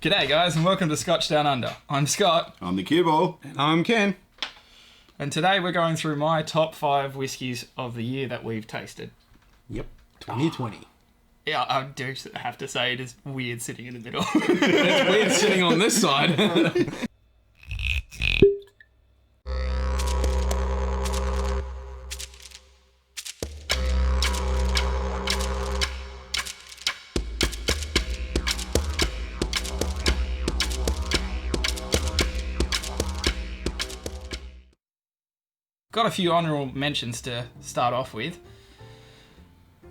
G'day guys and welcome to Scotch Down Under. I'm Scott. I'm the cue ball. And I'm Ken. And today we're going through my top 5 whiskies of the year that we've tasted. Yep, 2020. Yeah, I do have to say it is weird sitting in the middle. It's weird sitting on this side. Got a few honourable mentions to start off with.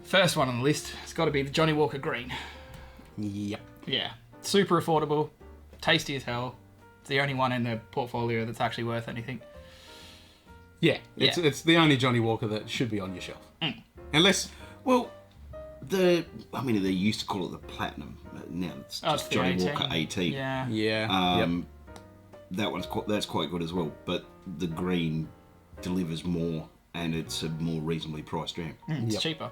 First one on the list has got to be the Johnnie Walker Green. Yep. Yeah, super affordable, tasty as hell. It's the only one in the portfolio that's actually worth anything. Yeah, it's the only Johnnie Walker that should be on your shelf. Unless, Well, they used to call it the Platinum. Now it's just the Johnnie 18. Walker 18. Yeah. yeah. That's quite good as well. But the Green delivers more, and it's a more reasonably priced dram. It's cheaper.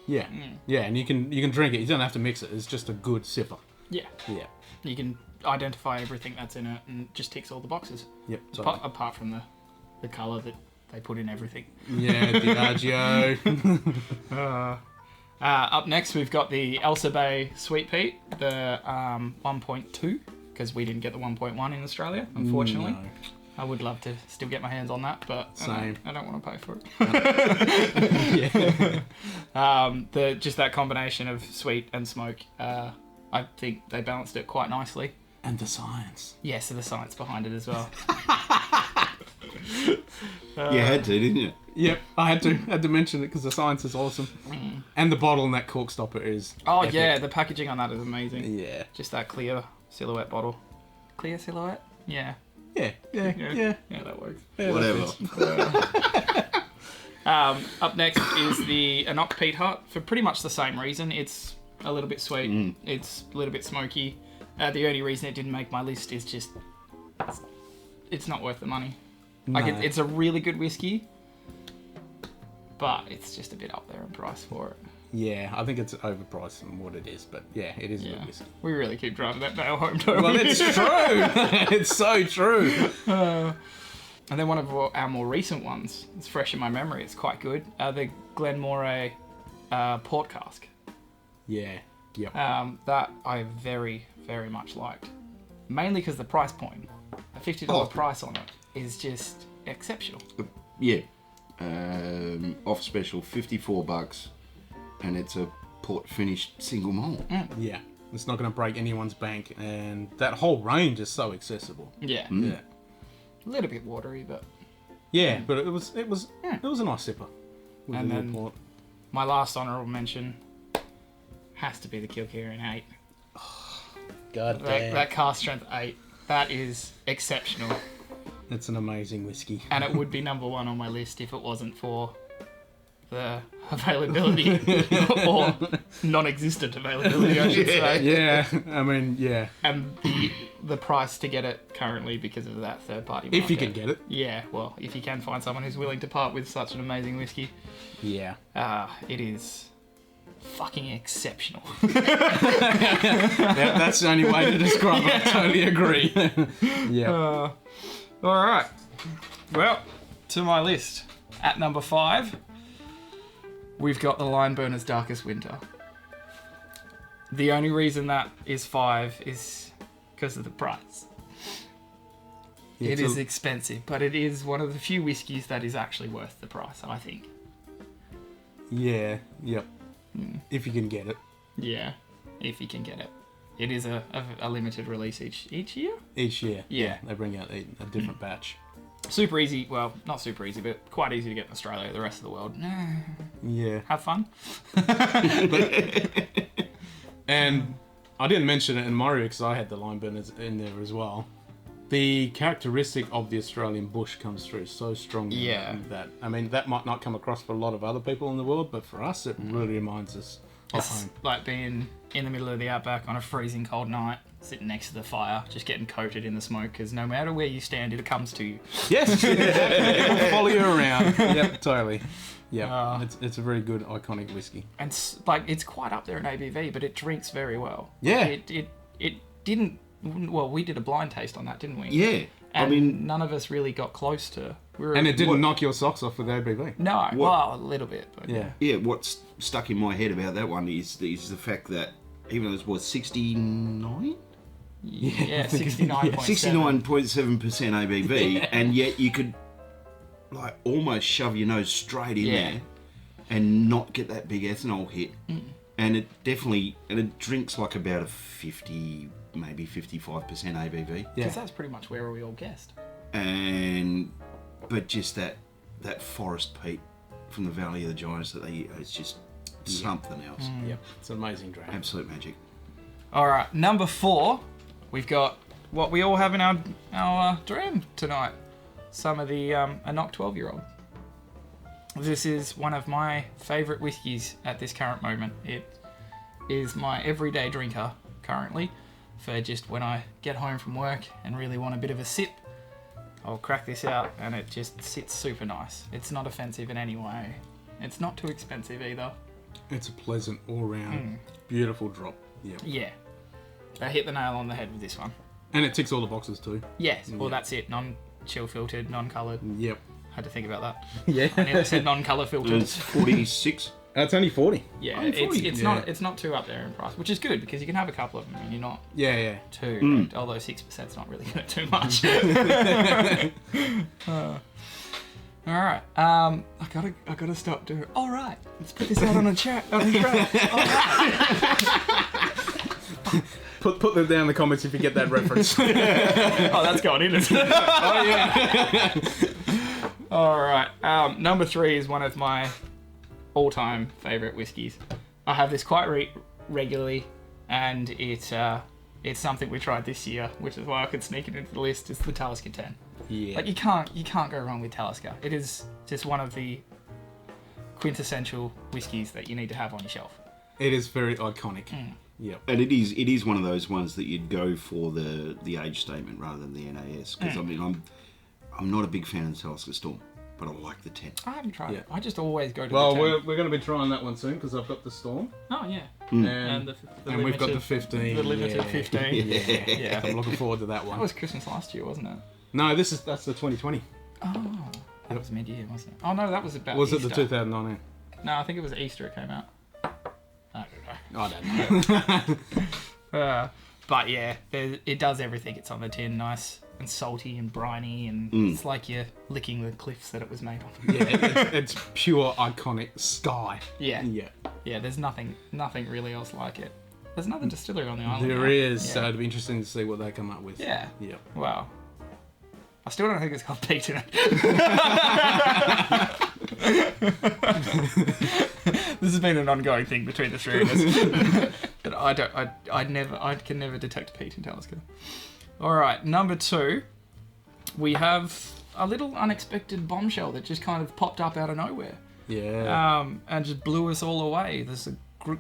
Yeah, yeah, and you can drink it. You don't have to mix it. It's just a good sipper. Yeah. Yeah. You can identify everything that's in it and it just ticks all the boxes. Yep. Totally. Apart from the colour that they put in everything. Yeah, Diageo. Up next, we've got the Ailsa Bay Sweet Peat, the 1.2, because we didn't get the 1.1 in Australia, unfortunately. No. I would love to still get my hands on that, but Same. I don't want to pay for Yeah. it. Just that combination of sweet and smoke, I think they balanced it quite nicely. And the science. Yes, so the science behind it as well. You had to, didn't you? Yep, I had to mention it because the science is awesome. And the bottle and that cork stopper is epic. Yeah, the packaging on that is amazing. Yeah. Just that clear silhouette bottle. Clear silhouette? Yeah. Yeah, Yeah, that works. Yeah, Whatever. Up next is the Ancnoc Peatheart for pretty much the same reason. It's a little bit sweet. It's a little bit smoky. The only reason it didn't make my list is just it's not worth the money. Like No. it's a really good whiskey, but it's just a bit up there in price for it. Yeah, I think it's overpriced from what it is, but yeah, it is a good whiskey. We really keep driving that nail home, don't Well, we? it's true. It's so true. And then one of our more recent ones, it's fresh in my memory, it's quite good, the Glen Moray Port Cask. Yeah. Yep. That I very, very much liked. Mainly because the price point, a $50 price on it, is just exceptional. Yeah. Off special, $54, and it's a port finished single malt. Yeah. It's not going to break anyone's bank, and that whole range is so accessible. Yeah. Yeah. A little bit watery, but... Yeah, but it was a nice sipper. With And the then- port. My last honourable mention has to be the Kilkerran 8. God That cask strength 8, that is exceptional. It's an amazing whiskey. And it would be number 1 on my list if it wasn't for the availability or non-existent availability, I should say. Yeah, I mean, yeah. And the price to get it currently because of that third-party market. If you can get it. Yeah, well, if you can find someone who's willing to part with such an amazing whiskey, Yeah. it is fucking exceptional. Yeah, that's the only way to describe it. I totally agree. Yeah. All right. Well, to my list. At number 5, we've got the Limeburners Darkest Winter. The only reason that is 5 is because of the price. It is expensive, but it is one of the few whiskies that is actually worth the price, I think. Yeah, yep. If you can get it. Yeah, if you can get it. It is a limited release each year? Each year. Yeah. They bring out a different batch. Super easy, well, not super easy, but quite easy to get in Australia, the rest of the world. Yeah. Have fun. And I didn't mention it in my review because I had the Limeburners in there as well. The characteristic of the Australian bush comes through so strongly. Yeah. That I mean, that might not come across for a lot of other people in the world, but for us, it really reminds us of It's home. like being in the middle of the outback on a freezing cold night, sitting next to the fire, just getting coated in the smoke, because no matter where you stand, it comes to you. Yes, it will follow you around. Yep, totally. Yeah, it's a very good iconic whiskey. And it's quite up there in ABV, but it drinks very well. Yeah. It didn't Well, we did a blind taste on that, didn't we? Yeah. And I mean, none of us really got close to. And it didn't knock your socks off with ABV. No, well, a little bit, but Yeah. what's stuck in my head about that one is the fact that even though it was 69? Yeah, 69.7. 69.7% ABV, and yet you could like almost shove your nose straight in there and not get that big ethanol hit. And it drinks like about a 50, maybe 55% ABV. Because that's pretty much where we all guessed. But just that forest peat from the Valley of the Giants that they eat, it's just something else. Yep, it's an amazing dram. Absolute magic. All right, number 4, we've got what we all have in our dram tonight. Some of the Ancnoc 12-year-old. This is one of my favourite whiskies at this current moment. It is my everyday drinker currently for just when I get home from work and really want a bit of a sip. I'll crack this out and it just sits super nice. It's not offensive in any way. It's not too expensive either. It's a pleasant all-round, beautiful drop. Yep. Yeah. I hit the nail on the head with this one. And it ticks all the boxes too. Yes, well that's it. Non-chill filtered, non-coloured. Yep. Had to think about that. Yeah. I nearly said non-colour filtered. It's 46. It's only 40. Yeah, Oh, 40. it's not too up there in price, which is good because you can have a couple of them and you're not Yeah. too. Although 6%'s not really good too much. All right. I gotta stop doing. All right. Let's put this out on a chat. On a track. All right. Put them down in the comments if you get that reference. Oh, that's going in, isn't it? Oh yeah. All right. Number 3 is one of my all-time favourite whiskies. I have this quite regularly, and it's something we tried this year, which is why I could sneak it into the list. It's the Talisker 10. Yeah. Like you can't go wrong with Talisker. It is just one of the quintessential whiskies that you need to have on your shelf. It is very iconic. Yep. And it is one of those ones that you'd go for the age statement rather than the NAS. Because I mean, I'm not a big fan of the Talisker Storm, but I like the 10. I haven't tried it. I just always go to Well, the 10. we're going to be trying that one soon because I've got the Storm. Oh yeah. And we've got the limited- 15. The limited 15. Yeah. I'm looking forward to that one. That was Christmas last year, wasn't it? No, that's the 2020. Oh, that was mid-year, wasn't it? Oh no, that was about. Was Easter. it the 2019? No, I think it was Easter it came out. I don't know. I don't know. But yeah, it does everything. It's on the tin, nice and salty and briny, and it's like you're licking the cliffs that it was made on. Yeah, it's pure iconic sky. Yeah. Yeah. There's nothing really else like it. There's another distillery on the island. There now. is, Yeah. so it'll be interesting to see what they come up with. Yeah. Yep. Wow. I still don't think it's got peat in it. This has been an ongoing thing between the three of us. But I can never detect peat in Talisker. Alright, number 2. We have a little unexpected bombshell that just kind of popped up out of nowhere. Yeah. And just blew us all away. There's a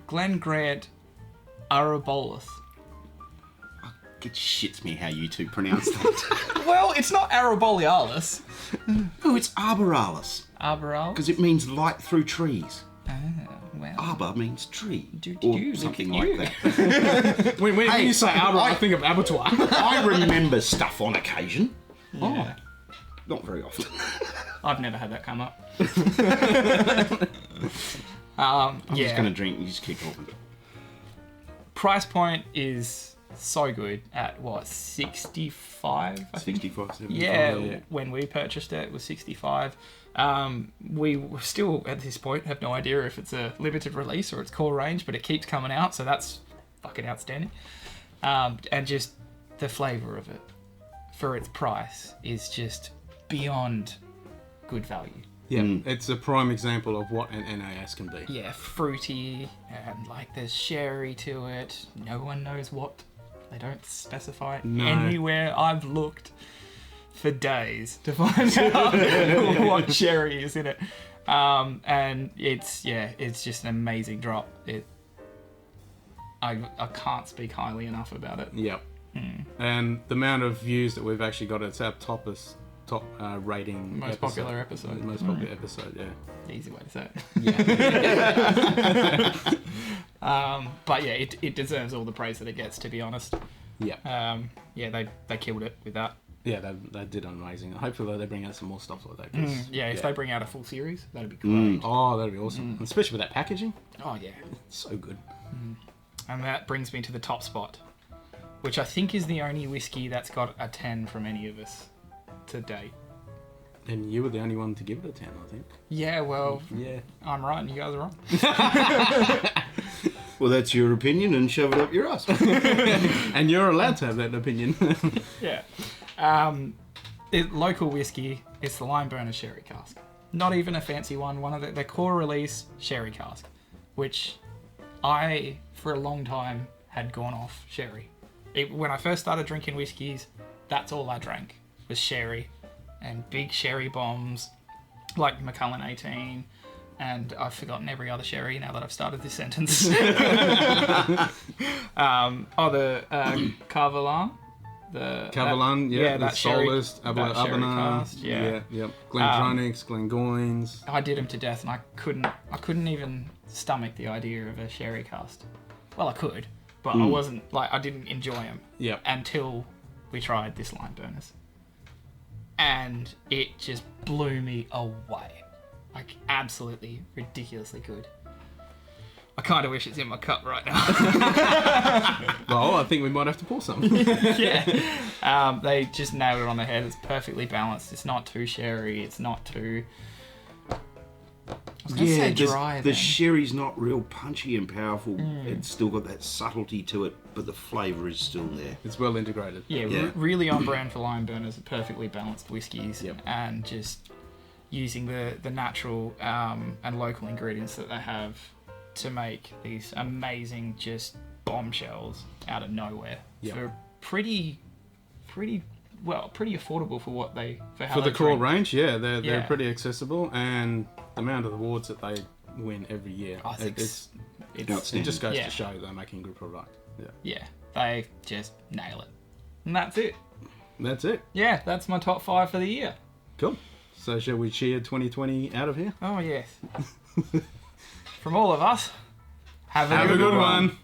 Glen Grant Arboralis. It shits me how you two pronounce that. Well, it's not Arboralis. Oh, it's Arboralis. Arboralis? Because it means light through trees. Well. Arbor means tree. Look Or at something you. like that. when Hey, you say Arbor, I think of abattoir. I remember stuff on occasion. Yeah. Not very often. I've never had that come up. I'm just going to drink. You just keep talking. Price point is so good at what, 65? I think. 65, 75. Yeah, when we purchased it, it was 65. We still at this point have no idea if it's a limited release or it's core range, but it keeps coming out, so that's fucking outstanding. And just the flavour of it for its price is just beyond good value. Yeah, it's a prime example of what an NAS can be. Yeah, fruity and like there's sherry to it. No one knows what. They don't specify it anywhere. I've looked for days to find out what sherry is in it. And it's just an amazing drop. I can't speak highly enough about it. Yep. And the amount of views that we've actually got, it's our top rating Most popular episode. Most popular episode, yeah. Easy way to say it. Yeah. But yeah, it deserves all the praise that it gets, to be honest. Yeah. They killed it with that. Yeah, they did amazing. Hopefully they bring out some more stuff like that. 'Cause, If they bring out a full series, that'd be great. Oh, that'd be awesome. Especially with that packaging. Oh yeah. So good. And that brings me to the top spot, which I think is the only whiskey that's got a 10 from any of us to date. And you were the only one to give it a 10, I think. Yeah, well, Yeah. I'm right and you guys are wrong. Well, that's your opinion, and shove it up your ass. And you're allowed to have that opinion. Yeah. Local whiskey, it's the Limeburners Sherry Cask. Not even a fancy one, one of their core release Sherry Cask, which I, for a long time, had gone off sherry. When I first started drinking whiskies, that's all I drank, was sherry. And big sherry bombs, like Macallan 18, and I've forgotten every other sherry now that I've started this sentence. The Carvalan. Cavalan, the that sherry, Solist, that sherry Abana, cast, yeah. Glentronics, Glengoynes. I did them to death, and I couldn't even stomach the idea of a sherry cast. Well, I could, but I wasn't I didn't enjoy them. Yep. Until we tried this Limeburners, and it just blew me away. Like absolutely ridiculously good. I kind of wish it's in my cup right now. Well, I think we might have to pour some. Yeah. They just nailed it on the head. It's perfectly balanced. It's not too sherry. It's not too... I was gonna say dry. The sherry's not real punchy and powerful. It's still got that subtlety to it, but the flavour is still there. It's well integrated. Yeah, really on brand for Limeburners. Perfectly balanced whiskies. Yep. And just using the natural and local ingredients that they have to make these amazing just bombshells out of nowhere for pretty affordable for what for the core range. They're Yeah. pretty accessible, and the amount of awards that they win every year, I think it outstanding. just goes to show they're making good product. Yeah, they just nail it, and that's it. That's it. Yeah, that's my top 5 for the year. Cool. So shall we cheer 2020 out of here? Oh yes. From all of us, have a Have good a good one. one.